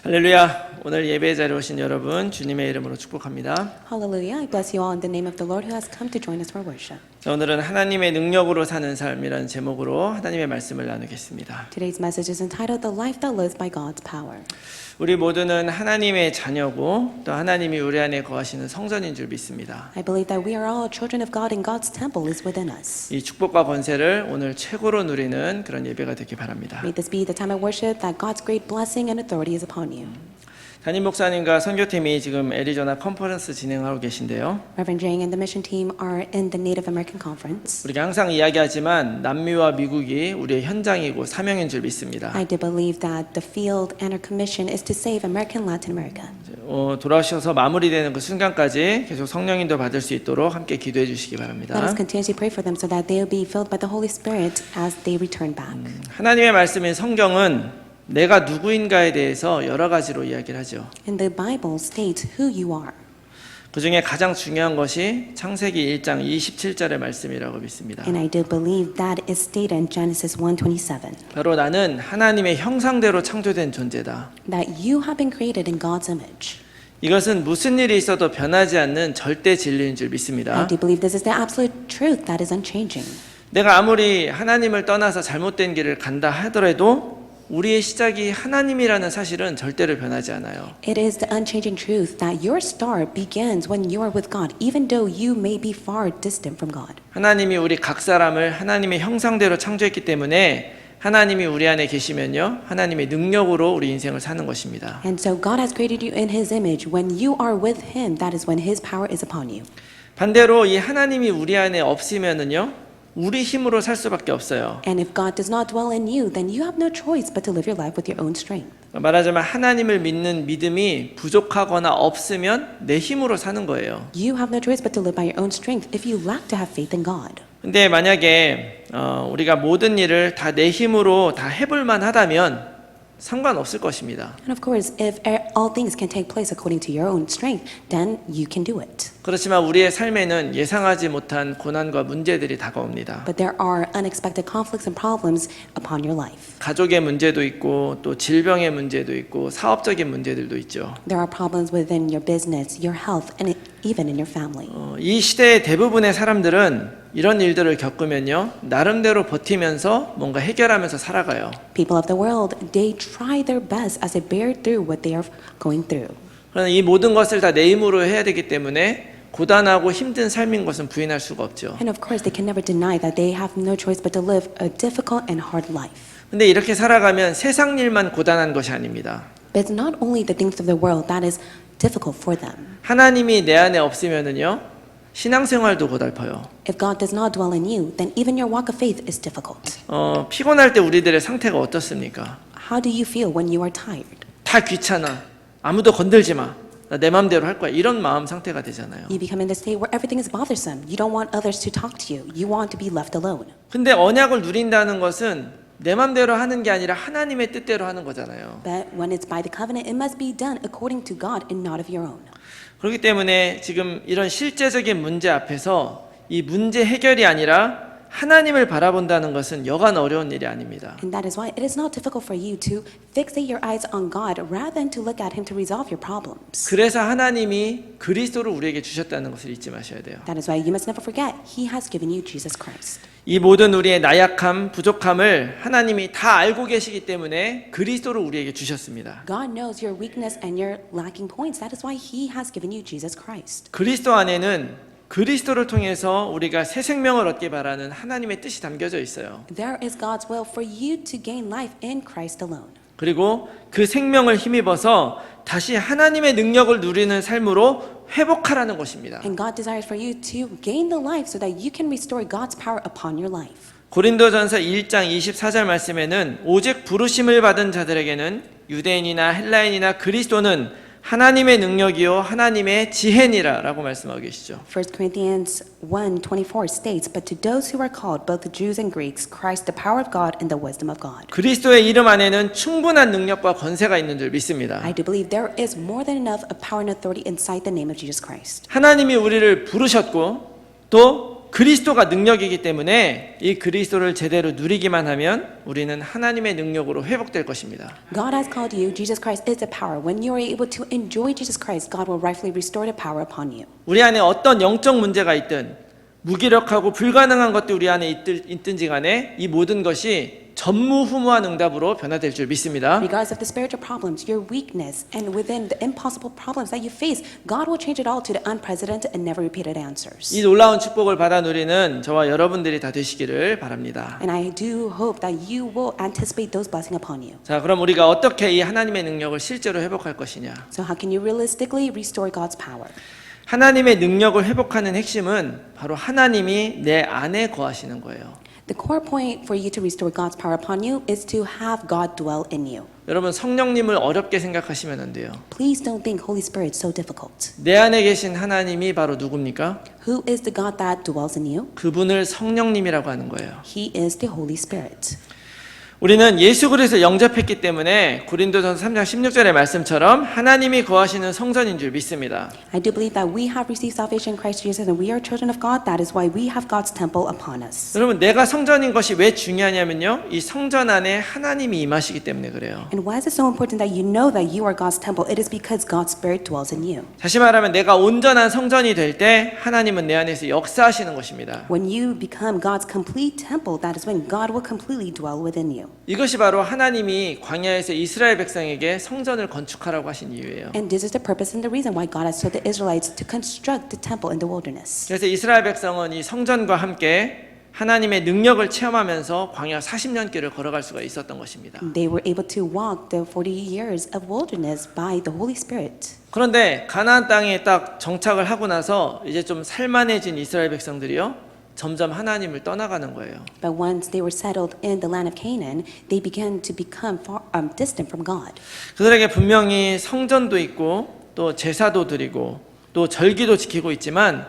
할렐루야. 오늘 예배의 자리에 오신 여러분 주님의 이름으로 축복합니다. Hallelujah. I bless you all in the name of the Lord who has come to join us for worship. 자, 오늘은 하나님의 능력으로 사는 삶이라는 제목으로 하나님의 말씀을 나누겠습니다. Today's message is entitled The Life That Lives by God's Power. 우리 모두는 하나님의 자녀고 또 하나님이 우리 안에 거하시는 성전인 줄 믿습니다. I believe that we are all children of God and God's temple is within us. 이 축복과 권세를 오늘 최고로 누리는 그런 예배가 되길 바랍니다. May this be the time of worship that God's great blessing and authority is upon you. 담임 목사님과 선교팀이 지금 애리조나 컨퍼런스 진행하고 계신데요. Reverend Jang and the mission team are in the Native American Conference. 우리가 항상 이야기하지만 남미와 미국이 우리의 현장이고 사명인 줄 믿습니다. I do believe that the field and our commission is to save American Latin America. 돌아오셔서 마무리되는 그 순간까지 계속 성령인도 받을 수 있도록 함께 기도해 주시기 Let 바랍니다. us continuously pray for them so that they will be filled by the Holy Spirit as they return back. 하나님의 말씀인 성경은 내가 누구인가에 대해서 여러 가지로 이야기를 하죠. And the Bible states who you are. 그 중에 가장 중요한 것이 창세기 1장 27절의 말씀이라고 믿습니다. And I do believe that is stated in Genesis 1:27. 바로 나는 하나님의 형상대로 창조된 존재다. That you have been created in God's image. 이것은 무슨 일이 있어도 변하지 않는 절대 진리인 줄 I 믿습니다. do believe this is the absolute truth that is unchanging. 내가 아무리 하나님을 떠나서 잘못된 길을 간다 하더라도 우리의 시작이 하나님이라는 사실은 절대로 변하지 않아요. It is the unchanging truth that your start begins when you are with God, even though you may be far distant from God. 하나님이 우리 각 사람을 하나님의 형상대로 창조했기 때문에 하나님이 우리 안에 계시면요, 하나님의 능력으로 우리 인생을 사는 것입니다. And so God has created you in His image. When you are with Him, that is when His power is upon you. 반대로 이 하나님이 우리 안에 없으면은요, 우리 힘으로 살 수밖에 없어요. And if God does not dwell in you, then you have no choice but to live your life with your own strength. 말하자면 하나님을 믿는 믿음이 부족하거나 없으면 내 힘으로 사는 거예요. You have no choice but to live by your own strength if you lack to have faith in God. 근데 만약에 우리가 모든 일을 다 내 힘으로 다 해볼 만하다면 상관없을 것입니다. And of course, if all things can take place according to your own strength, then you can do it. 그렇지만 우리의 삶에는 예상하지 못한 고난과 문제들이 다가옵니다. But there are unexpected conflicts and problems upon your life. 가족의 문제도 있고 또 질병의 문제도 있고 사업적인 문제들도 있죠. There are problems within your business, your health, and even in your family. 이 시대의 대부분의 사람들은 이런 일들을 겪으면요, 나름대로 버티면서 뭔가 해결하면서 살아가요. People of the world, they try their best as they bear through what they are going through. 그러나 이 모든 것을 다 내 힘으로 해야 되기 때문에 고단하고 힘든 삶인 것은 부인할 수가 없죠. And of course, they can never deny that they have no choice but to live a difficult and hard life. 근데 이렇게 살아가면 세상 일만 고단한 것이 아닙니다. But it's not only the things of the world that is difficult for them. 하나님이 내 안에 없으면은요, 신앙생활도 고달퍼요. If God does not dwell in you, then even your walk of faith is difficult. 피곤할 때 우리들의 상태가 어떻습니까? How do you feel when you are tired? 다 귀찮아. 아무도 건들지 마. 나 내 마음대로 할 거야. 이런 마음 상태가 되잖아요. You become in the state where everything is bothersome. You don't want others to talk to you. You want to be left alone. 근데 언약을 누린다는 것은 내 마음대로 하는 게 아니라 하나님의 뜻대로 하는 거잖아요. But when it's by the covenant, it must be done according to God and not of your own. 그렇기 때문에 지금 이런 실제적인 문제 앞에서 이 문제 해결이 아니라 하나님을 바라본다는 것은 여간 어려운 일이 아닙니다. And that is why it is not difficult for you to fixate your eyes on God rather than to look at Him to resolve your problems. 그래서 하나님이 그리스도를 우리에게 주셨다는 것을 잊지 마셔야 돼요. That is why you must never forget He has given you Jesus Christ. 이 모든 우리의 나약함, 부족함을 하나님이 다 알고 계시기 때문에 그리스도를 우리에게 주셨습니다. God knows your weakness and your lacking points. That is why He has given you Jesus Christ. 그리스도 안에는 그리스도를 통해서 우리가 새 생명을 얻기 바라는 하나님의 뜻이 담겨져 있어요. There is God's will for you to gain life in Christ alone. 그리고 그 생명을 힘입어서 다시 하나님의 능력을 누리는 삶으로 회복하라는 것입니다. And God desires for you to gain the life so that you can restore God's power upon your life. 고린도전서 1장 24절 말씀에는 오직 부르심을 받은 자들에게는 유대인이나 헬라인이나 그리스도는 하나님의 능력이요 하나님의 지혜니라 라고 말씀하고 계시죠. 1 Corinthians 1:24 states, But to those who are called, both the Jews and Greeks, Christ the power of God and the wisdom of God. 그리스도의 이름 안에는 충분한 능력과 권세가 있는 줄 믿습니다. I do believe there is more than enough of power and authority inside the name of Jesus Christ. 하나님이 우리를 부르셨고 또 그리스도가 능력이기 때문에 이 그리스도를 제대로 누리기만 하면 우리는 하나님의 능력으로 회복될 것입니다. God has called you. Jesus Christ is the power. When you are able to enjoy Jesus Christ, God will rightfully restore the power upon you. 우리 안에 어떤 영적 문제가 있든 무기력하고 불가능한 것도 우리 안에 있든지 간에 이 모든 것이 전무후무한 응답으로 변화될 줄 믿습니다. Regardless of the spiritual problems, your weakness, and within the impossible problems that you face, God will change it all to the unprecedented and never repeated answers. 이 놀라운 축복을 받아 누리는 저와 여러분들이 다 되시기를 바랍니다. And I do hope that you will anticipate those blessings upon you. 자, 그럼 우리가 어떻게 이 하나님의 능력을 실제로 회복할 것이냐? So how can you realistically restore God's power? 하나님의 능력을 회복하는 핵심은 바로 하나님이 내 안에 거하시는 거예요. The core point for you to restore God's power upon you is to have God dwell in you. 여러분 성령님을 어렵게 생각하시면 안 돼요. Please don't think Holy Spirit is so difficult. 내 안에 계신 하나님이 바로 누굽니까? Who is the God that dwells in you? 그분을 성령님이라고 하는 거예요. He is the Holy Spirit. 우리는 예수 그리스도를 영접했기 때문에 고린도전서 3장 16절의 말씀처럼 하나님이 거하시는 성전인 줄 믿습니다. I do believe that we have received salvation in Christ Jesus and we are children of God. That is why we have God's temple upon us. 여러분 내가 성전인 것이 왜 중요하냐면요. 이 성전 안에 하나님이 임하시기 때문에 그래요. And why is it so important that you know that you are God's temple? It is because God's Spirit dwells in you. 다시 말하면 내가 온전한 성전이 될 때 하나님은 내 안에서 역사하시는 것입니다. When you become God's complete temple, that is when God will completely dwell within you. 이것이 바로 하나님이 광야에서 이스라엘 백성에게 성전을 건축하라고 하신 이유예요. And this is the purpose and the reason why God has told the Israelites to construct the temple in the wilderness. 그래서 이스라엘 백성은 이 성전과 함께 하나님의 능력을 체험하면서 광야 40년 길을 걸어갈 수가 있었던 것입니다. They were able to walk the 40 years of wilderness by the Holy Spirit. 그런데 가나안 땅에 딱 정착을 하고 나서 이제 좀 살만해진 이스라엘 백성들이요. 점점 하나님을 떠나가는 거예요. But once they were settled in the land of Canaan, they began to become distant from God. 그들에게 분명히 성전도 있고 또 제사도 드리고 또 절기도 지키고 있지만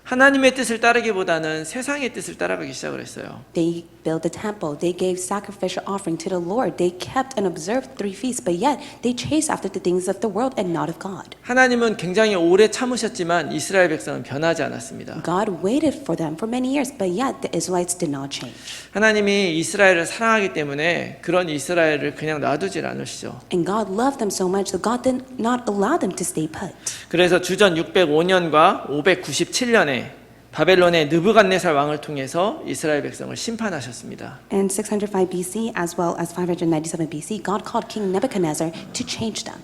하나님의 뜻을 따르기보다는 세상의 뜻을 따라가기 시작을 했어요. They built the temple. They gave sacrificial offering to the Lord. They kept and observed 3 feasts, but yet they chased after the things of the world and not of God. 하나님은 굉장히 오래 참으셨지만 이스라엘 백성은 변하지 않았습니다. God waited for them for many years, but yet the Israelites did not change. 하나님이 이스라엘을 사랑하기 때문에 그런 이스라엘을 그냥 놔두질 않으시죠. And God loved them so much that God did not allow them to stay put. 그래서 주전 605년과 597년에 바벨론의 느부갓네살 왕을 통해서 이스라엘 백성을 심판하셨습니다. In 605 BC as well as 597 BC, God called King Nebuchadnezzar to change them.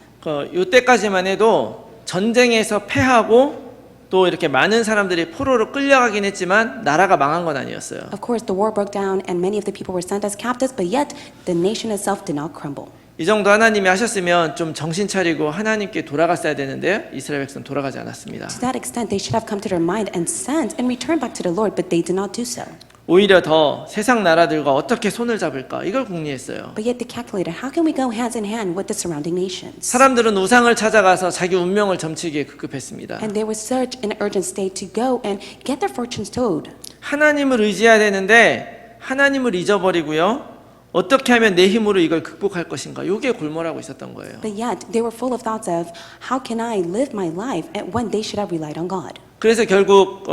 이때까지만 해도 전쟁에서 패하고 또 이렇게 많은 사람들이 포로로 끌려가긴 했지만 나라가 망한 건 아니었어요. Of course, the war broke down and many of the people were sent as captives, but yet the nation itself did not crumble. 이 정도 하나님이 하셨으면 좀 정신 차리고 하나님께 돌아갔어야 되는데 이스라엘 백성 돌아가지 않았습니다. To that extent, they should have come to their mind and sent and returned back to the Lord, but they did not do so. 오히려 더 세상 나라들과 어떻게 손을 잡을까 이걸 궁리했어요. But yet they calculated, how can we go hands in hand with the surrounding nations? 사람들은 우상을 찾아가서 자기 운명을 점치기에 급급했습니다. And they would search in an urgent state to go and get their fortunes told. 하나님을 의지해야 되는데 하나님을 잊어버리고요. 어떻게 하면 내 힘으로 이걸 극복할 것인가? 이게 골몰하고 있었던 거예요. But yet they were full of thoughts of, how can I live my life when they should have relied on God? 그래서 결국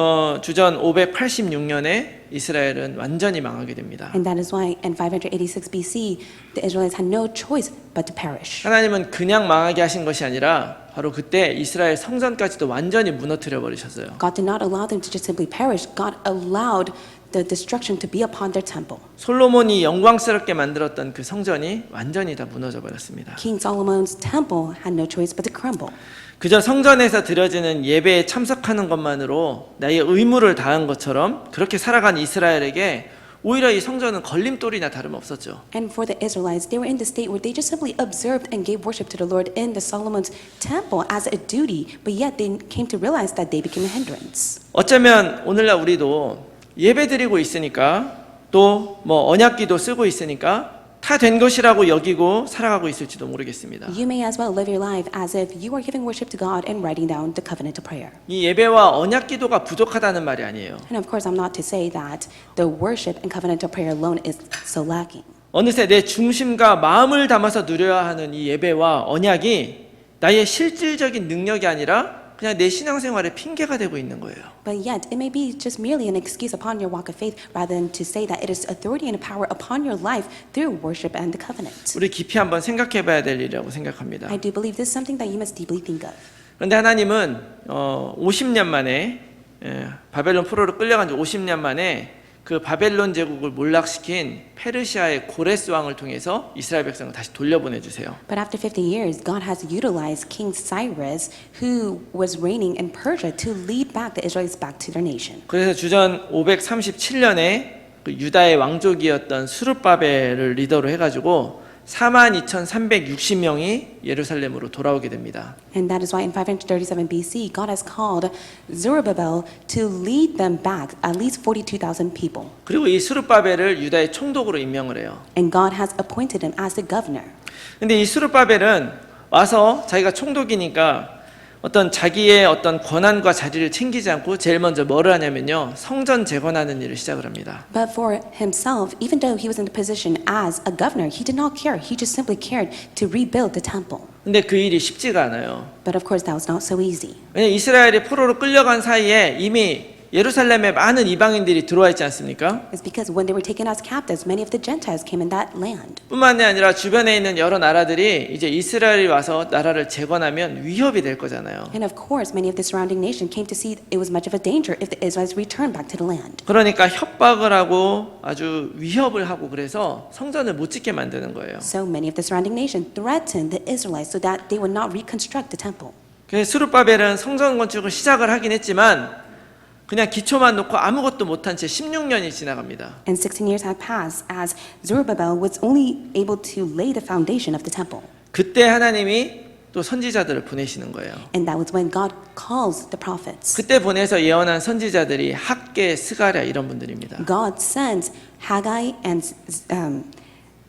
주전 586년에 이스라엘은 완전히 망하게 됩니다. And that is why in 586 BC, the Israelites had no choice but to perish. 하나님은 그냥 망하게 하신 것이 아니라 바로 그때 이스라엘 성전까지도 완전히 무너뜨려 버리셨어요. God did not allow them to just simply perish. God allowed the destruction to be upon their temple. 솔로몬이 영광스럽게 만들었던 그 성전이 완전히 다 무너져 버렸습니다. King Solomon's temple had no choice but to crumble. 그저 성전에서 드려지는 예배에 참석하는 것만으로 나의 의무를 다한 것처럼 그렇게 살아간 이스라엘에게 오히려 이 성전은 걸림돌이나 다름없었죠. And for the Israelites, they were in the state where they just simply observed and gave worship to the Lord in the Solomon's temple as a duty, but yet they came to realize that they became a hindrance. 어쩌면 오늘날 우리도 예배드리고 있으니까 또 뭐 언약기도 쓰고 있으니까 다 된 것이라고 여기고 살아가고 있을지도 모르겠습니다. You may as well live your life as if you are giving worship to God and writing down the covenant of prayer. 이 예배와 언약기도가 부족하다는 말이 아니에요. And of course, I'm not to say that the worship and covenant of prayer alone is so lacking. 어느새 내 중심과 마음을 담아서 누려야 하는 이 예배와 언약이 나의 실질적인 능력이 아니라 그냥 내 신앙생활의 핑계가 되고 있는 거예요. But yet, it may be just merely an excuse upon your walk of faith rather than to say that it is authority and power upon your life through worship and the covenant. 우리 깊이 한번 생각해 봐야 될 일이라고 생각합니다. I do believe this is something that you must deeply think of. 그런데 하나님은 50년 만에 바벨론 포로로 끌려간 지 50년 만에 그 바벨론 제국을 몰락시킨 페르시아의 고레스 왕을 통해서 이스라엘 백성을 다시 돌려보내 주세요. But after 50 years, God has utilized King Cyrus, who was reigning in Persia, to lead back the Israelites back to their nation. 그래서 주전 537년에 그 유다의 왕족이었던 수르바벨을 리더로 해가지고 42,360명이 예루살렘으로 돌아오게 됩니다. And that is why in 537 BC, God has called Zerubbabel to lead them back, at least 42,000 people. 그리고 이 수르바벨을 유다의 총독으로 임명을 해요. And God has appointed him as the governor. 근데 이 수르바벨은 와서 자기가 총독이니까 어떤 자기의 어떤 권한과 자리를 챙기지 않고 제일 먼저 뭐를 하냐면요, 성전 재건하는 일을 시작을 합니다. But for himself, even though he was in the position as a governor, he did not care. He just simply cared to rebuild the temple. 근데 그 일이 쉽지가 않아요. But of course, that was not so easy. 왜냐면 이스라엘이 포로로 끌려간 사이에 이미 예루살렘에 많은 이방인들이 들어와 있지 않습니까? It's because when they were taken as captives, many of the Gentiles came in that land. 뿐만이 아니라 주변에 있는 여러 나라들이 이제 이스라엘이 와서 나라를 재건하면 위협이 될 거잖아요. And of course, many of the surrounding nation came to see it was much of a danger if the Israelites returned back to the land. 그러니까 협박을 하고 아주 위협을 하고 그래서 성전을 못 짓게 만드는 거예요. So many of the surrounding nation threatened the Israelites so that they would not reconstruct the temple. 그래서 스룹바벨은 성전 건축을 시작을 하긴 했지만 그냥 기초만 놓고 아무것도 못한 채 16년이 지나갑니다. And 16 years had passed as Zerubbabel was only able to lay the foundation of the temple. 그때 하나님이 또 선지자들을 보내시는 거예요. And that was when God calls the prophets. 그때 보내서 예언한 선지자들이 학계, 스가랴 이런 분들입니다. God sends Haggai and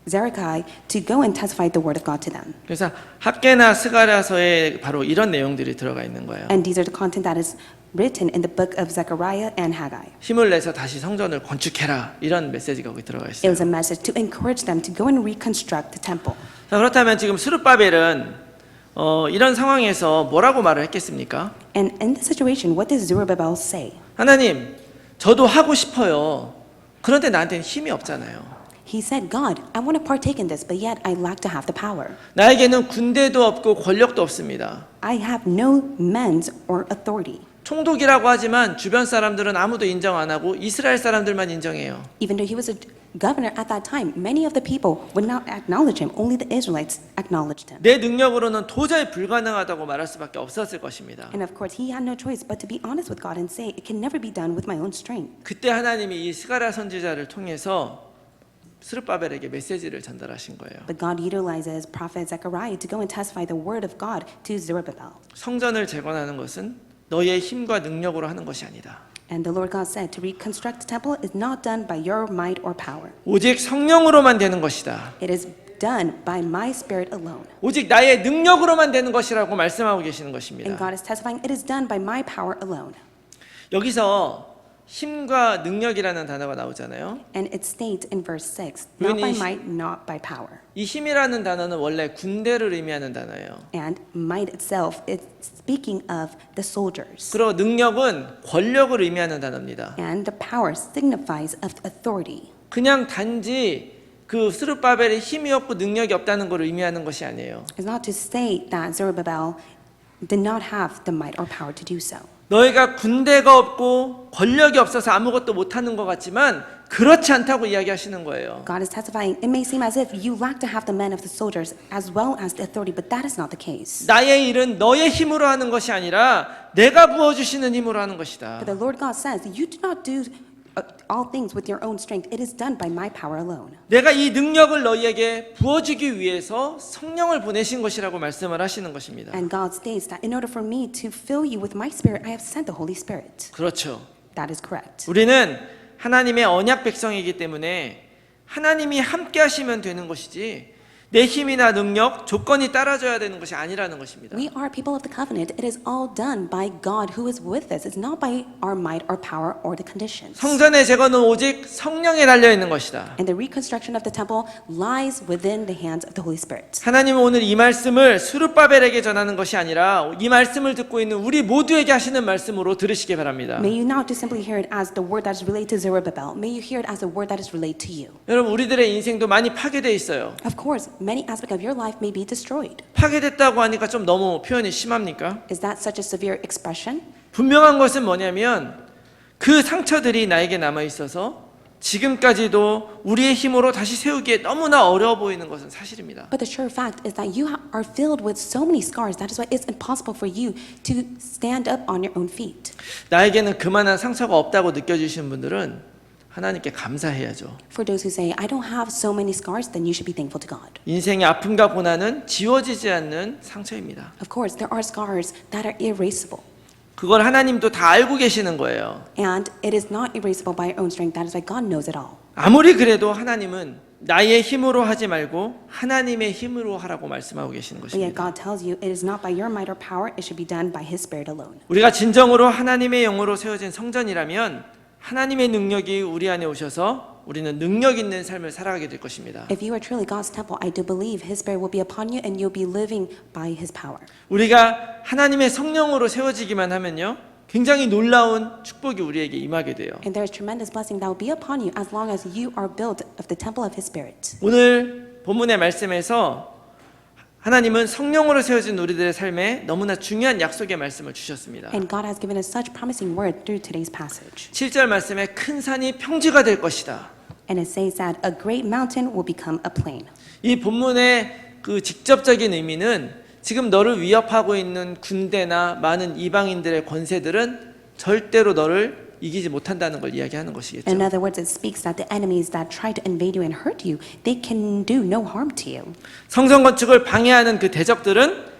Zerubbabel to go and testify the word of God to them. 그래서 학계나 스가랴서에 바로 이런 내용들이 들어가 있는 거예요. And these are the content that is written in the book of Zechariah and Haggai. 힘을 내서 다시 성전을 건축해라 이런 메시지가 거기 들어가 It 있어요. was a message to encourage them to go and reconstruct the temple. 자, 그렇다면 지금 스룹바벨은 이런 상황에서 뭐라고 말을 했겠습니까? And in this situation, what does Zerubbabel say? 하나님, 저도 하고 싶어요. 그런데 나한테는 힘이 없잖아요. He said, God, I want to partake in this, but yet I lack to have the power. 나에게는 군대도 없고 권력도 없습니다. I have no means or authority. 총독이라고 하지만 주변 사람들은 아무도 인정 안 하고 이스라엘 사람들만 인정해요. Even though he was a governor at that time, many of the people would not acknowledge him. Only the Israelites acknowledged him. 내 능력으로는 도저히 불가능하다고 말할 수밖에 없었을 것입니다. And of course, he had no choice but to be honest with God and say, it can never be done with my own strength. 그때 하나님이 이 스가랴 선지자를 통해서 스룹바벨에게 메시지를 전달하신 거예요. But God utilizes prophet Zechariah to go and testify the word of God to Zerubbabel. 성전을 재건하는 것은 너의 힘과 능력으로 하는 것이 아니다. And the Lord God said, to reconstruct the temple is not done by your might or power. 오직 성령으로만 되는 것이다. It is done by my spirit alone. 오직 나의 능력으로만 되는 것이라고 말씀하고 계시는 And 것입니다. God is testifying, it is done by my power alone. 여기서 힘과 능력이라는 단어가 나오잖아요. And it states in verse 6, not by Really? might, not by power. 이 힘이라는 단어는 원래 군대를 의미하는 단어예요. And might itself is speaking of the soldiers. 그리고 능력은 권력을 의미하는 단어입니다. And the power signifies of authority. 그냥 단지 그 스룹바벨에 힘이 없고 능력이 없다는 걸 의미하는 것이 아니에요. It's not to say that Zerubbabel did not have the might or power to do so. 너희가 군대가 없고 권력이 없어서 아무것도 못하는 것 같지만 그렇지 않다고 이야기하시는 거예요. God is testifying, it may seem as if you lack to have the men of the soldiers as well as the authority, but that is not the case. 나의 일은 너의 힘으로 하는 것이 아니라 내가 부어주시는 힘으로 하는 것이다. But the Lord God says, you do not do all things with your own strength. It is done by my power alone. 내가 이 능력을 너희에게 부어주기 위해서 성령을 보내신 것이라고 말씀을 하시는 것입니다. And God states that in order for me to fill you with my spirit, I have sent the Holy Spirit. 그렇죠. That is correct. 우리는 하나님의 언약 백성이기 때문에 하나님이 함께 하시면 되는 것이지 내 힘이나 능력, 조건이 따라줘야 되는 것이 아니라는 것입니다. We are people of the covenant. It is all done by God who is with us. It's not by our might or power or the conditions. 성전의 제거는 오직 성령에 달려 있는 것이다. And the reconstruction of the temple lies within the hands of the Holy Spirit. 하나님은 오늘 이 말씀을 스룹바벨에게 전하는 것이 아니라 이 말씀을 듣고 있는 우리 모두에게 하시는 말씀으로 들으시기 바랍니다. May you not just simply hear it as the word that is related to Zerubbabel. May you hear it as a word that is related to you. 여러분, 우리들의 인생도 많이 파괴되어 있어요. Of course, many aspects of your life may be destroyed. 파괴됐다고 하니까 좀 너무 표현이 심합니까? Is that such a severe expression? 분명한 것은 뭐냐면 그 상처들이 나에게 남아 있어서 지금까지도 우리의 힘으로 다시 세우기에 너무나 어려워 보이는 것은 사실입니다. But the sure fact is that you are filled with so many scars. That is why it's impossible for you to stand up on your own feet. 나에게는 그만한 상처가 없다고 느껴지시는 분들은 하나님께 감사해야죠. For those who say, I don't have so many scars, then you should be thankful to God. 인생의 아픔과 고난은 지워지지 않는 상처입니다. Of course, there are scars that are erasable. 그걸 하나님도 다 알고 계시는 거예요. And it is not erasable by your own strength. That is why God knows it all. 아무리 그래도 하나님은 나의 힘으로 하지 말고 하나님의 힘으로 하라고 말씀하고 계시는 But yet 것입니다. God tells you it is not by your might or power. It should be done by His Spirit alone. 우리가 진정으로 하나님의 영으로 세워진 성전이라면 하나님의 능력이 우리 안에 오셔서 우리는 능력 있는 삶을 살아가게 될 것입니다. If you are truly God's temple, I do believe His Spirit will be upon you and you'll be living by His power. 우리가 하나님의 성령으로 세워지기만 하면요, 굉장히 놀라운 축복이 우리에게 임하게 돼요. And there is tremendous blessing that will be upon you as long as you are built of the temple of His Spirit. 오늘 본문의 말씀에서 하나님은 성령으로 세워진 우리들의 삶에 너무나 중요한 약속의 말씀을 주셨습니다. And God has given us such promising word through today's passage. 7절 말씀에 큰 산이 평지가 될 것이다. And it says that a great mountain will become a plain. 이 본문의 그 직접적인 의미는 지금 너를 위협하고 있는 군대나 많은 이방인들의 권세들은 절대로 너를 이기지 못한다는 걸 이야기하는 것이겠죠. In other words, it speaks that the enemies that try to invade you and hurt you, they can do no harm to you. 성전 건축을 방해하는 그 대적들은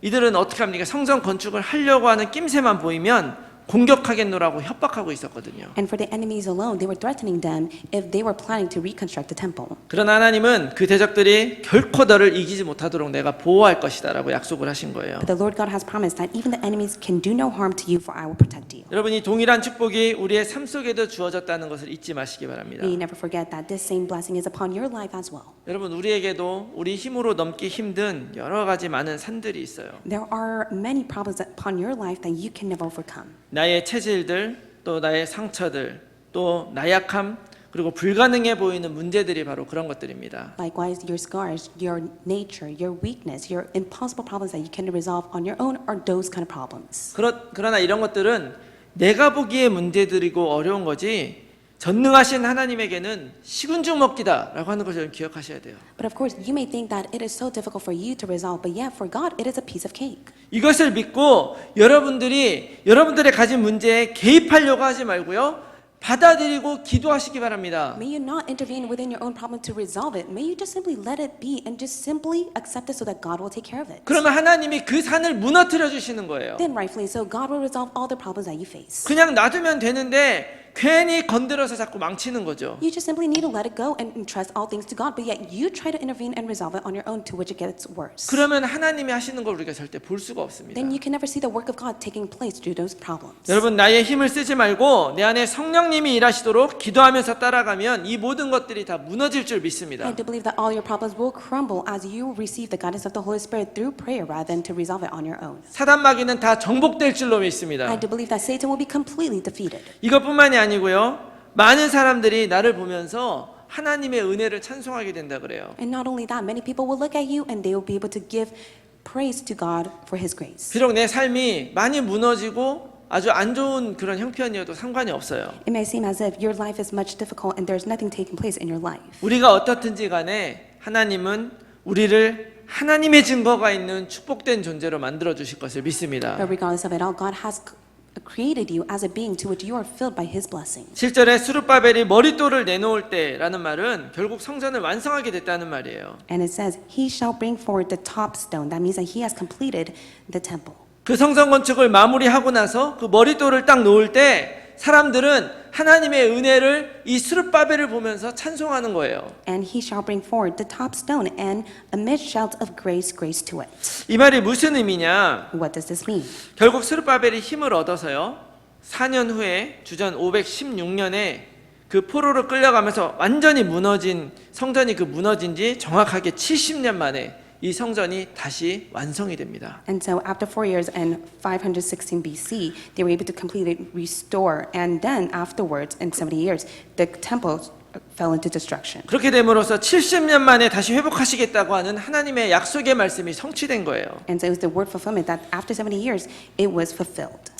이들은 어떻게 합니까? 성전 건축을 하려고 하는 낌새만 보이면 공격하겠노라고 협박하고 있었거든요. And for the enemies alone, they were threatening them if they were planning to reconstruct the temple. 그러나 하나님은 그 대적들이 결코 너를 이기지 못하도록 내가 보호할 것이다라고 약속을 하신 거예요. But the Lord God has promised that even the enemies can do no harm to you, for I will protect you. 여러분, 이 동일한 축복이 우리의 삶 속에도 주어졌다는 것을 잊지 마시기 바랍니다. May you never forget that this same blessing is upon your life as well. 여러분, 우리에게도 우리 힘으로 넘기 힘든 여러 가지 많은 산들이 있어요. There are many problems upon your life that you can never overcome. 나의 체질들, 또 나의 상처들, 또 나약함, 그리고 불가능해 보이는 문제들이 바로 그런 것들입니다. Likewise, your scars, your nature, your weakness, your impossible problems that you cannot resolve on your own are those kind of problems. 그러나 이런 것들은 내가 보기에 문제들이고 어려운 거지 전능하신 하나님에게는 식은 죽 먹기다라고 하는 것을 기억하셔야 돼요. But of course, you may think that it is so difficult for you to resolve, but yet for God, it is a piece of cake. 이것을 믿고 여러분들의 가진 문제에 개입하려고 하지 말고요. 받아들이고 기도하시기 바랍니다. May you not intervene within your own problem to resolve it. May you just simply let it be and just simply accept it so that God will take care of it. 그러면 하나님이 그 산을 무너뜨려 주시는 거예요. Then rightfully so, God will resolve all the problems that you face. 그냥 놔두면 되는데 괜히 건드려서 자꾸 망치는 거죠. You just simply need to let it go and entrust all things to God, but yet you try to intervene and resolve it on your own, to which it gets worse. 그러면 하나님이 하시는 걸 우리가 절대 볼 수가 없습니다. Then you can never see the work of God taking place through those problems. 여러분, 나의 힘을 쓰지 말고 내 안에 성령님이 일하시도록 기도하면서 따라가면 이 모든 것들이 다 무너질 줄 믿습니다. I do believe that all your problems will crumble as you receive the guidance of the Holy Spirit through prayer rather than to resolve it on your own. 사단 마귀는 다 정복될 줄로 I 믿습니다. do believe that Satan will be completely defeated. 이것뿐만이 아니고요. 많은 사람들이 나를 보면서 하나님의 은혜를 찬송하게 된다 그래요. And not only that, many people will look at you and they will be able to give praise to God for His grace. 비록 내 삶이 많이 무너지고 아주 안 좋은 그런 형편이어도 상관이 없어요. It may seem as if your life is much difficult and there's nothing taking place in your life. 우리가 어떻든지 간에 하나님은 우리를 하나님의 증거가 있는 축복된 존재로 만들어 주실 것을 믿습니다. But regardless of it all, God has created you as a being to which you are filled by His blessing. 7절에 스룹바벨이 머릿돌을 내놓을 때라는 말은 결국 성전을 완성하게 됐다는 말이에요. And it says, He shall bring forward the top stone. That means that He has completed the temple. 그 성전 건축을 마무리하고 나서 그 머릿돌을 딱 놓을 때 사람들은 하나님의 은혜를 이 스룹바벨을 보면서 찬송하는 거예요. And he shall bring forward the top stone and amid shouts of grace, grace to it. 이 말이 무슨 의미냐? What does this mean? 결국 스룹바벨이 힘을 얻어서요. 4년 후에 주전 516년에 그 포로로 끌려가면서 완전히 무너진 성전이 무너진 지 정확하게 70년 만에 이 성전이 다시 완성이 됩니다. And so after 4 years and 516 BC, they were able to completely restore. And then afterwards, in 70 years, the temple fell into destruction. 그렇게 됨으로써 70년 만에 다시 회복하시겠다고 하는 하나님의 약속의 말씀이 성취된 거예요. And so it was the word fulfillment that after 70 years, it was fulfilled.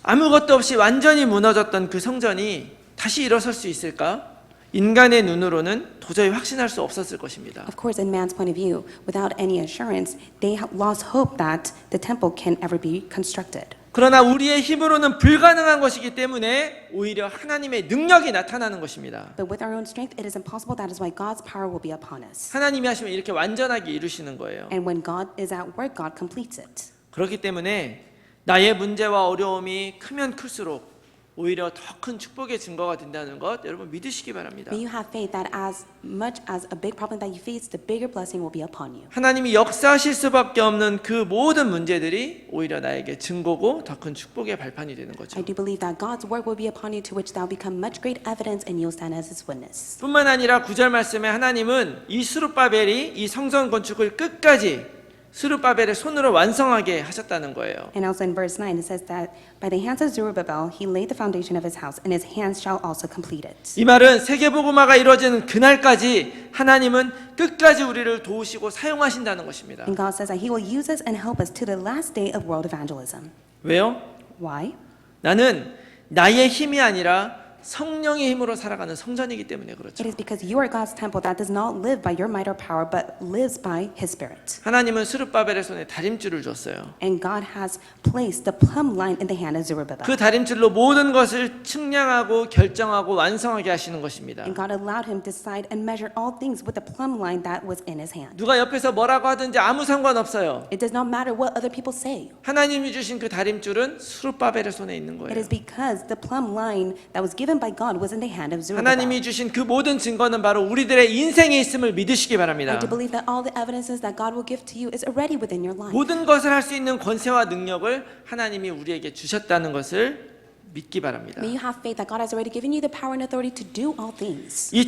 아무것도 없이 완전히 무너졌던 그 성전이 다시 일어설 수 있을까? 인간의 눈으로는 도저히 확신할 수 없었을 것입니다. Of course, in man's point of view, without any assurance, they lost hope that the temple can ever be constructed. 그러나 우리의 힘으로는 불가능한 것이기 때문에 오히려 하나님의 능력이 나타나는 것입니다. But with our own strength, it is impossible. That is why God's power will be upon us. 하나님이 하시면 이렇게 완전하게 이루시는 거예요. And when God is at work, God completes it. 그렇기 때문에 나의 문제와 어려움이 크면 클수록 오히려 더 큰 축복의 증거가 된다는 것 여러분 믿으시기 바랍니다. May you have faith that as much as a big problem that you face, the bigger blessing will be upon you. 하나님이 역사하실 수밖에 없는 그 모든 문제들이 오히려 나에게 증거고 더 큰 축복의 발판이 되는 거죠. I do believe that God's work will be upon you, to which thou become much great evidence, and you'll stand as His witness. 뿐만 아니라 9절 말씀에 하나님은 이 스룹바벨이 이 성전 건축을 끝까지 스룹바벨의 손으로 완성하게 하셨다는 거예요. And also in verse 9, it says that by the hands of Zerubbabel, he laid the foundation of his house, and his hands shall also complete it. 이 말은 세계복음화가 이루어지는 그날까지 하나님은 끝까지 우리를 도우시고 사용하신다는 것입니다. And God says that He will use us and help us to the last day of world evangelism. 왜요? Why? 나는 나의 힘이 아니라 성령의 힘으로 살아가는 성전이기 때문에 그렇죠. It is because you are God's temple that does not live by your might or power, but lives by His Spirit. 하나님은 스룹바벨의 손에 다림줄을 줬어요. And God has placed the plumb line in the hand of Zerubbabel. 그 다림줄로 모든 것을 측량하고 결정하고 완성하게 하시는 것입니다. And God allowed him to decide and measure all things with the plumb line that was in his hand. 누가 옆에서 뭐라고 하든지 아무 상관없어요. It does not matter what other people say. 하나님이 주신 그 다림줄은 스룹바벨의 손에 있는 It 거예요. is because the plumb line that was given by God was in the hand of Zerubbabel. 하나님이 주신 그 모든 증거는 바로 우리들의 인생에 있음을 믿으시기 바랍니다. I do believe that all the evidences that God will give to you is already within your life. 모든 것을 할 수 있는 권세와 능력을 하나님이 우리에게 주셨다는 것을 믿기 바랍니다. May you have faith that God has already given you the power and authority to do all things. 이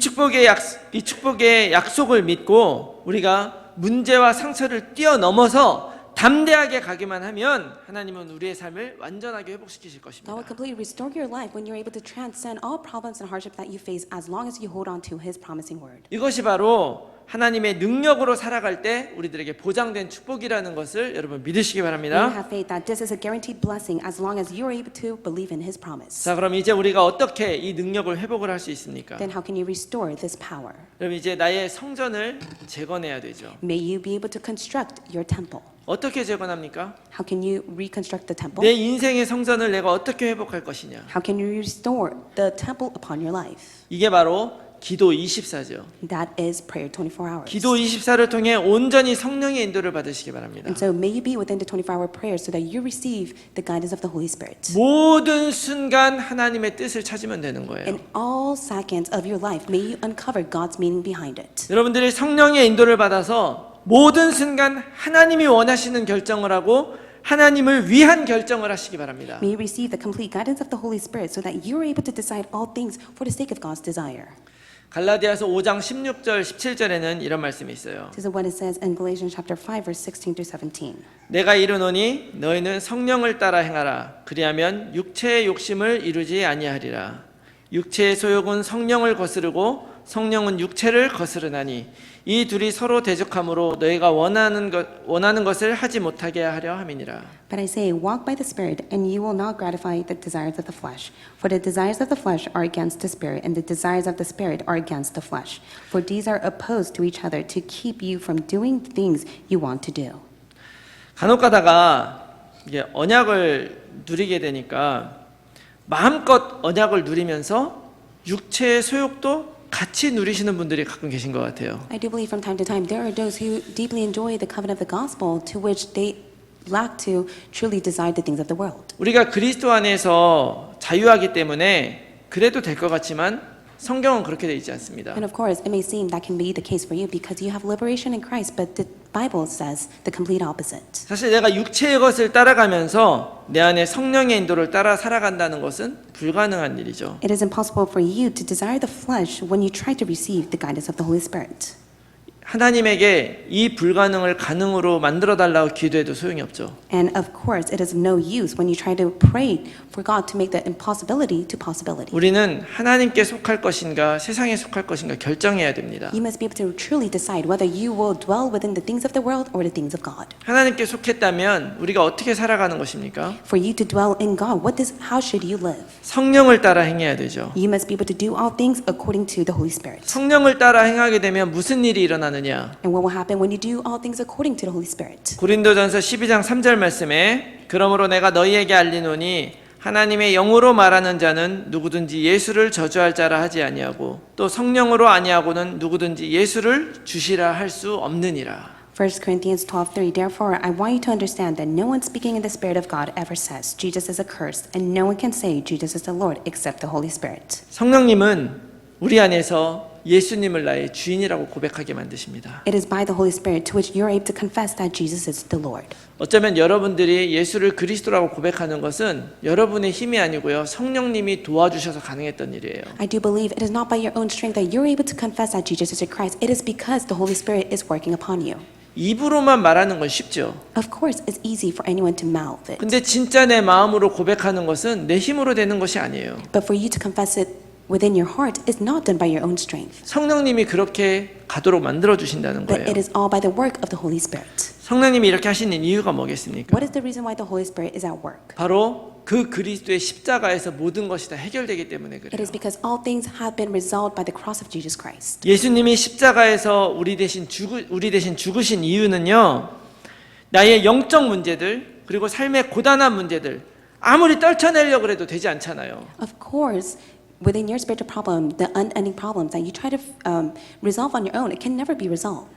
축복의 약속을 믿고 우리가 문제와 상처를 뛰어넘어서 담대하게 가기만 하면 하나님은 우리의 삶을 완전하게 회복시키실 God 것입니다. will completely restore your life when you're able to transcend all problems and hardship that you face, as long as you hold on to His promising word. 이것이 바로 하나님의 능력으로 살아갈 때 우리들에게 보장된 축복이라는 것을 여러분 믿으시기 May you 바랍니다. have faith that this is a guaranteed blessing as long as you are able to believe in His promise. 자, 그럼 이제 우리가 어떻게 이 능력을 회복을 할 수 있습니까? Then how can you restore this power? 그럼 이제 나의 성전을 재건해야 되죠. May you be able to construct your temple. 어떻게 재건합니까? How can you reconstruct the temple? 내 인생의 성전을 내가 어떻게 회복할 것이냐? How can you restore the temple upon your life? 이게 바로 기도 24죠. That is prayer 24 hours. 기도 24를 통해 온전히 성령의 인도를 받으시기 바랍니다. And so may you be within the 24-hour prayer so that you receive the guidance of the Holy Spirit. 모든 순간 하나님의 뜻을 찾으면 되는 거예요. In all seconds of your life, may you uncover God's meaning behind it. 여러분들이 성령의 인도를 받아서 모든 순간 하나님이 원하시는 결정을 하고 하나님을 위한 결정을 하시기 바랍니다. May you receive the complete guidance of the Holy Spirit so that you are able to decide all things for the sake of God's desire. 갈라디아서 5장 16절 17절에는 이런 말씀이 있어요. This is what it says in Galatians chapter 5 verse 16 to 17. 내가 이르노니 너희는 성령을 따라 행하라. 그리하면 육체의 욕심을 이루지 아니하리라. 육체의 소욕은 성령을 거스르고 성령은 육체를 거스르나니 이 둘이 서로 대적함으로 너희가 원하는 것을 하지 못하게 하려 함이니라. But I say, walk by the Spirit, and you will not gratify the desires of the flesh. For the desires of the flesh are against the Spirit, and the desires of the Spirit are against the flesh. For these are opposed to each other to keep you from doing the things you want to do. 간혹 가다가 이게 언약을 누리게 되니까 마음껏 언약을 누리면서 육체의 소욕도 같이 누리시는 분들이 가끔 계신 것 같아요. I do believe from time to time there are those who deeply enjoy the covenant of the gospel, to which they lack to truly desire the things of the world. 우리가 그리스도 안에서 자유하기 때문에 그래도 될 것 같지만 성경은 그렇게 되어 있지 않습니다. And of course, it may seem that can be the case for you because you have liberation in Christ, but the Bible says the complete opposite. 사실 내가 육체의 것을 따라가면서 내 안에 성령의 인도를 따라 살아간다는 것은 불가능한 일이죠. It is impossible for you to desire the flesh when you try to receive the guidance of the Holy Spirit. 하나님에게 이 불가능을 가능으로 만들어 달라고 기도해도 소용이 없죠. And of course, it is of no use when you try to pray for God to make the impossibility to possibility. 우리는 하나님께 속할 것인가 세상에 속할 것인가 결정해야 됩니다. You must be able to truly decide whether you will dwell within the things of the world or the things of God. 하나님께 속했다면 우리가 어떻게 살아가는 것입니까? For you to dwell in God, how should you live? 성령을 따라 행해야 되죠. You must be able to do all things according to the Holy Spirit. 성령을 따라 행하게 되면 무슨 일이 일어나느냐? And what will happen when you do all things according to the Holy Spirit? 고린도전서 12장 3절 말씀에 그러므로 내가 너희에게 알리노니 하나님의 영으로 말하는 자는 누구든지 예수를 저주할 자라 하지 아니하고 또 성령으로 아니하고는 누구든지 예수를 주시라 할 수 없느니라. 1 Corinthians 12:3. Therefore, I want you to understand that no one speaking in the Spirit of God ever says Jesus is accursed, and no one can say Jesus is the Lord except the Holy Spirit. 성령님은 우리 안에서 예수님을 나의 주인이라고 고백하게 만드십니다. It is by the Holy Spirit to which you are able to confess that Jesus is the Lord. 어쩌면 여러분들이 예수를 그리스도라고 고백하는 것은 여러분의 힘이 아니고요. 성령님이 도와주셔서 가능했던 일이에요. I do believe it is not by your own strength that you're able to confess that Jesus is your Christ. It is because the Holy Spirit is working upon you. 입으로만 말하는 건 쉽죠. Of course, it's easy for anyone to mouth it. 근데 진짜 내 마음으로 고백하는 것은 내 힘으로 되는 것이 아니에요. But for you to confess it within your heart is not done by your own strength. 성령님이 그렇게 가도록 만들어 주신다는 But 거예요. it is all by the work of the Holy Spirit. 성령님이 이렇게 하시는 이유가 뭐겠습니까? What is the reason why the Holy Spirit is at work? 바로 그 그리스도의 십자가에서 모든 것이 다 해결되기 때문에 It 그래요. is because all things have been resolved by the cross of Jesus Christ. 예수님이 십자가에서 우리 대신 죽으신 이유는요. 나의 영적 문제들 그리고 삶의 고단한 문제들 아무리 떨쳐내려고 해도 되지 않잖아요. Of course, within your spiritual problem, the unending problems that you try to resolve on your own, it can never be resolved.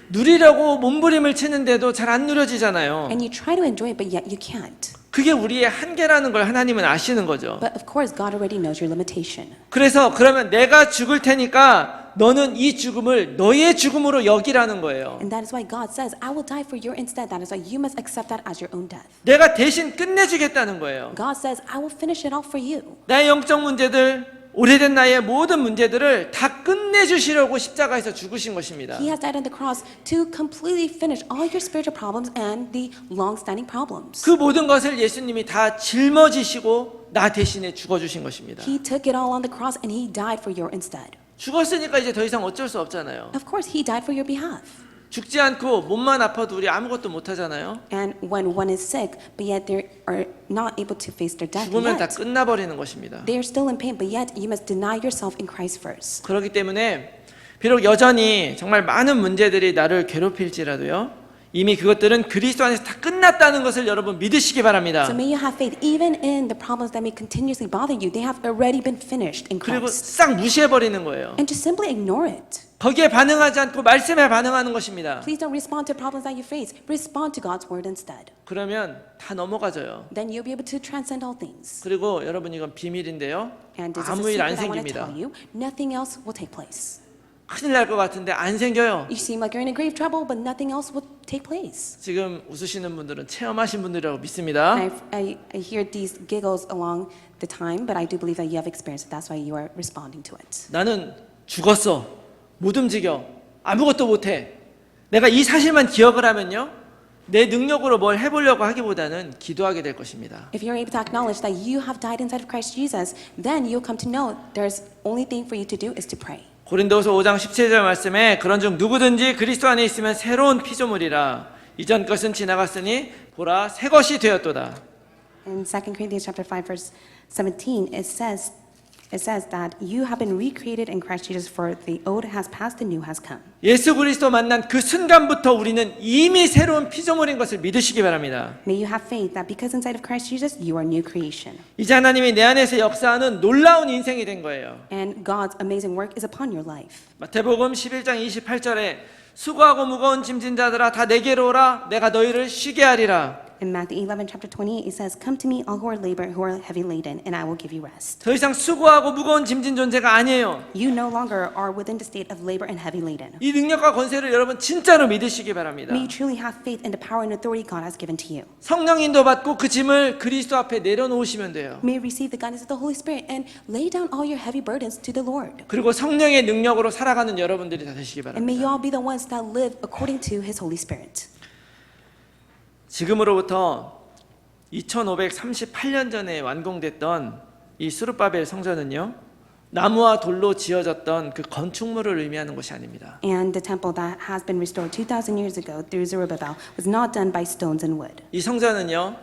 누리려고 몸부림을 치는데도 잘 안 누려지잖아요. And you try to enjoy it, but yet you can't. 그게 우리의 한계라는 걸 하나님은 아시는 거죠. But of course, God already knows your limitation. 그래서 그러면 내가 죽을 테니까 너는 이 죽음을 너의 죽음으로 여기라는 거예요. And that is why God says, I will die for you instead. That is why you must accept that as your own death. 내가 대신 끝내주겠다는 거예요. God says, I will finish it off for you. 나의 영적 문제들, 오래된 나의 모든 문제들을 다 끝내주시려고 십자가에서 죽으신 것입니다. He has died on the cross to completely finish all your spiritual problems and the long-standing problems. 그 모든 것을 예수님이 다 짊어지시고 나 대신에 죽어주신 것입니다. He took it all on the cross and he died for you instead. 죽었으니까 이제 더 이상 어쩔 수 없잖아요. Of course, he died for your behalf. 죽지 않고 몸만 아파도 우리 아무것도 못 하잖아요. And when one is sick, but yet they are not able to face their death 죽으면 다 yet, 끝나버리는 것입니다. they are still in pain, but yet you must deny yourself in Christ first. 그렇기 때문에 비록 여전히 정말 많은 문제들이 나를 괴롭힐지라도요. 이미 그것들은 그리스도 안에서 다 끝났다는 것을 여러분 믿으시기 바랍니다. So may you have faith even in the problems that may continuously bother you. They have already been finished in 그리고 Christ. 싹 무시해버리는 거예요. And just simply ignore it. 거기에 반응하지 않고 말씀에 반응하는 것입니다. Please don't respond to problems that you face. Respond to God's word instead. 그러면 다 넘어가져요. Then you'll be able to transcend all things. 그리고 여러분 이건 비밀인데요. And this is a 아무 일 안 secret I want to 생깁니다. tell you. Nothing else will take place. 큰일 날 것 같은데 안 생겨요. You seem like you're in a grave trouble, but nothing else will take place. 지금 웃으시는 분들은 체험하신 분들이라고 믿습니다. I hear these giggles along the time, but I do believe that you have experienced it. That's why you are responding to it. 나는 죽었어. 못 움직여. 아무것도 못해. 내가 이 사실만 기억을 하면요. 내 능력으로 뭘 해보려고 하기보다는 기도하게 될 것입니다. If you're able to acknowledge that you have died inside of Christ Jesus, then you'll come to know there's only thing for you to do is to pray. 고린도서 5장 17절 말씀에 그런즉 누구든지 그리스도 안에 있으면 새로운 피조물이라 이전 것은 지나갔으니 보라 새 것이 되었도다. In 2 Corinthians chapter 5 verse 17 it says that you have been recreated in Christ Jesus, for the old has passed, the new has come. 예수 그리스도 만난 그 순간부터 우리는 이미 새로운 피조물인 것을 믿으시기 바랍니다. May you have faith that because inside of Christ Jesus you are new creation. 이제 하나님이 내 안에서 역사하는 놀라운 인생이 된 거예요. And God's amazing work is upon your life. 마태복음 11장 28절에 수고하고 무거운 짐진 자들아 다 내게로 오라 내가 너희를 쉬게 하리라. In Matthew 11, chapter 28, it says, "Come to me, all who are labor, who are heavy laden, and I will give you rest." 더 이상 수고하고 무거운 짐진 존재가 아니에요. You no longer are within the state of labor and heavy laden. 이 능력과 권세를 여러분 진짜로 믿으시기 바랍니다. May you truly have faith in the power and authority God has given to you. 성령 인도 받고 그 짐을 그리스도 앞에 내려놓으시면 돼요. May you receive the guidance of the Holy Spirit and lay down all your heavy burdens to the Lord. 그리고 성령의 능력으로 살아가는 여러분들이 다 되시기 And may 바랍니다. you all be the ones that live according to His Holy Spirit. 지금으로부터 2538년 전에 완공됐던 이 수르바벨 성전은요, 나무와 돌로 지어졌던 그 건축물을 의미하는 것이 아닙니다. And the temple that has been restored 2,000 years ago through Zerubbabel was not done by stones and wood. 이 성전은요,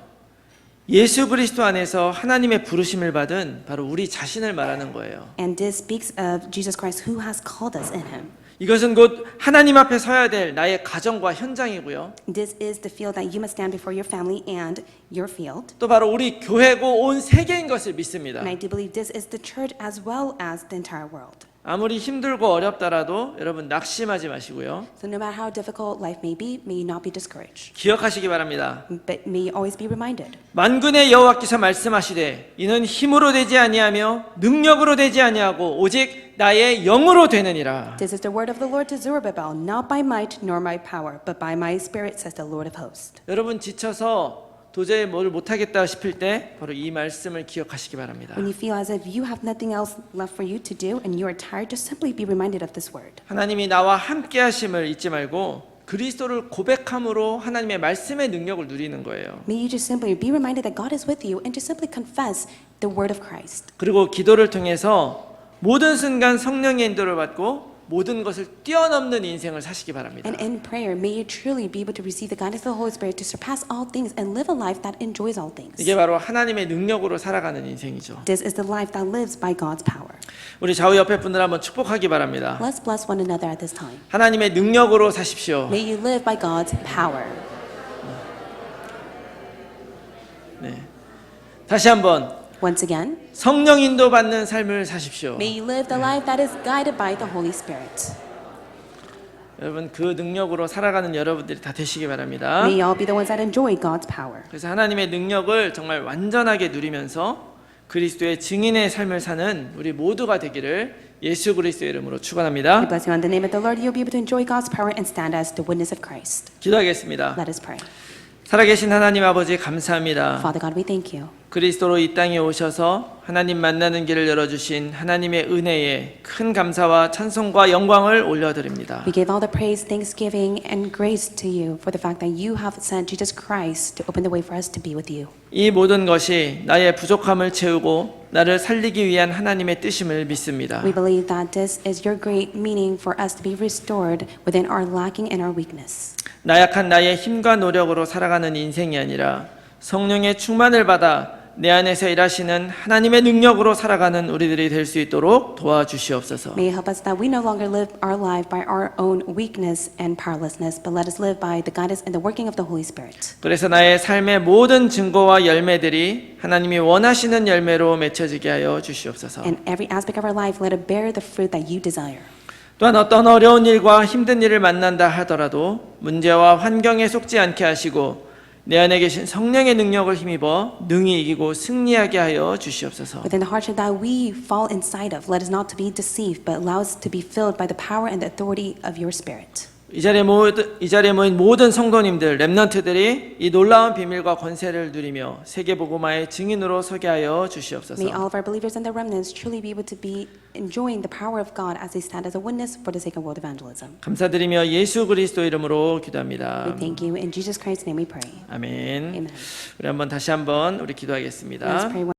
예수 그리스도 안에서 하나님의 부르심을 받은 바로 우리 자신을 말하는 거예요. And this speaks of Jesus Christ who has called us in Him. 이것은 곧 하나님 앞에 서야 될 나의 가정과 현장이고요. This is the field that you must stand before your family and your field. 또 바로 우리 교회고 온 세계인 것을 믿습니다. And I do believe this is the church as well as the entire world. 아무리 힘들고 어렵더라도 여러분 낙심하지 마시고요. So no matter how difficult life may be, may you not be discouraged. 기억하시기 바랍니다. But may you always be reminded. 만군의 여호와께서 말씀하시되 이는 힘으로 되지 아니하며 능력으로 되지 아니하고 오직 나의 영으로 되느니라. This is the word of the Lord to Zerubbabel, not by might nor by power, but by my spirit, says the Lord of hosts. 여러분 지쳐서 도저히 뭘 못하겠다 싶을 때 바로 이 말씀을 기억하시기 바랍니다. When you feel as if you have nothing else left for you to do and you are tired, just simply be reminded of this word. 하나님이 나와 함께 하심을 잊지 말고 그리스도를 고백함으로 하나님의 말씀의 능력을 누리는 거예요. May you just simply be reminded that God is with you and just simply confess the word of Christ. 그리고 기도를 통해서 모든 순간 성령의 인도를 받고 모든 것을 뛰어넘는 인생을 사시기 바랍니다. And in prayer, may you truly be able to receive the guidance of the Holy Spirit to surpass all things and live a life that enjoys all things. 이게 바로 하나님의 능력으로 살아가는 인생이죠. This is the life that lives by God's power. 우리 좌우 옆에 분들 한번 축복하기 바랍니다. Let's bless one another at this time. 하나님의 능력으로 사십시오. May you live by God's power. 네. 다시 한번 Once again, 성령 인도 받는 삶을 사십시오. may you live the life that is guided by the Holy Spirit. 여러분 그 능력으로 살아가는 여러분들이 다 되시기 바랍니다. May you all be the ones that enjoy God's power. 그래서 하나님의 능력을 정말 완전하게 누리면서 그리스도의 증인의 삶을 사는 우리 모두가 되기를 예수 그리스도의 이름으로 We 축원합니다. bless you in the name of the Lord. You'll be able to enjoy God's power and stand as the witness of Christ. 기도하겠습니다. Let us pray. 살아계신 하나님 아버지 감사합니다. Father God, we thank you. 그리스도로 이 땅에 오셔서 하나님 만나는 길을 열어주신 하나님의 은혜에 큰 감사와 찬송과 영광을 올려드립니다. We give all the praise, thanksgiving, and grace to you for the fact that you have sent Jesus Christ to open the way for us to be with you. 이 모든 것이 나의 부족함을 채우고 나를 살리기 위한 하나님의 뜻임을 믿습니다. We believe that this is your great meaning for us to be restored within our lacking and our weakness. 나약한 나의 힘과 노력으로 살아가는 인생이 아니라 성령의 충만을 받아 내 안에서 일하시는 하나님의 능력으로 살아가는 우리들이 될 수 있도록 도와주시옵소서. May you help us that we no longer live our life by our own weakness and powerlessness, but let us live by the guidance and the working of the Holy Spirit. 그래서 나의 삶의 모든 증거와 열매들이 하나님이 원하시는 열매로 맺혀지게 하여 주시옵소서. In every aspect of our life, let it bear the fruit that you desire. 또한 어떤 어려운 일과 힘든 일을 만난다 하더라도 문제와 환경에 속지 않게 하시고 내 안에 계신 성령의 능력을 힘입어 능히 이기고 승리하게 하여 주시옵소서. Within the hardship that we fall inside of, let us not to be deceived, but allow us to be filled by the power and the authority of your Spirit. 이 자리에 모인 모든 성도님들, 렘넌트들이 이 놀라운 비밀과 권세를 누리며 세계 복음화의 증인으로 서게 하여 주시옵소서. May all of our believers and the remnants truly be able to be enjoying the power of God as they stand as a witness for the sake of world evangelism. 감사드리며 예수 그리스도 이름으로 기도합니다. We thank you. In Jesus Christ's name we pray. 아멘. Amen. 우리 다시 한번 우리 Let us 기도하겠습니다. pray.